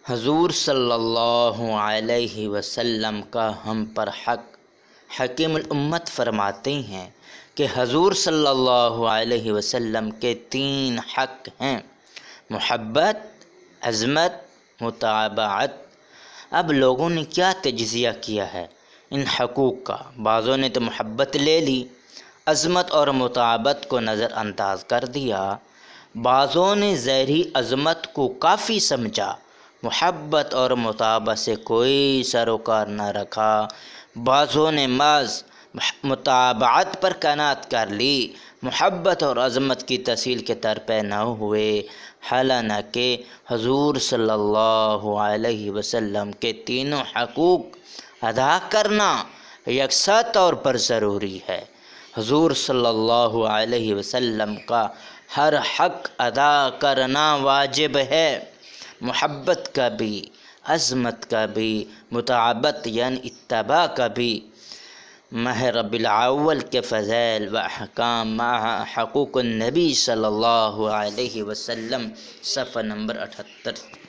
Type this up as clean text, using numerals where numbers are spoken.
حضور صلی اللہ علیہ وسلم کا ہم پر حق حکیم الامت فرماتے ہیں کہ حضور صلی اللہ علیہ وسلم کے 3 حق ہیں: محبت، عظمت، متابعت۔ اب لوگوں نے کیا تجزیہ کیا ہے ان حقوق کا؟ بعضوں نے تو محبت لے لی، عظمت اور متابعت کو نظر انداز کر دیا۔ بعضوں نے ظاہری عظمت کو کافی سمجھا، محبت اور متابعت سے کوئی سروکار نہ رکھا۔ بعضوں نے محض متابعت پر قناعت کر لی، محبت اور عظمت کی تفصیل کے طرفے نہ ہوئے، حالانکہ حضور صلی اللہ علیہ وسلم کے تینوں حقوق ادا کرنا یکساں طور پر ضروری ہے۔ حضور صلی اللہ علیہ وسلم کا ہر حق ادا کرنا واجب ہے، محبت کا بھی، عظمت کا بھی، متابعت یعنی اتباع کا بھی۔ ماہ ربیع الاول کے فضائل و احکام مع حقوق النبی صلی اللہ علیہ وسلم، صفحہ نمبر 78۔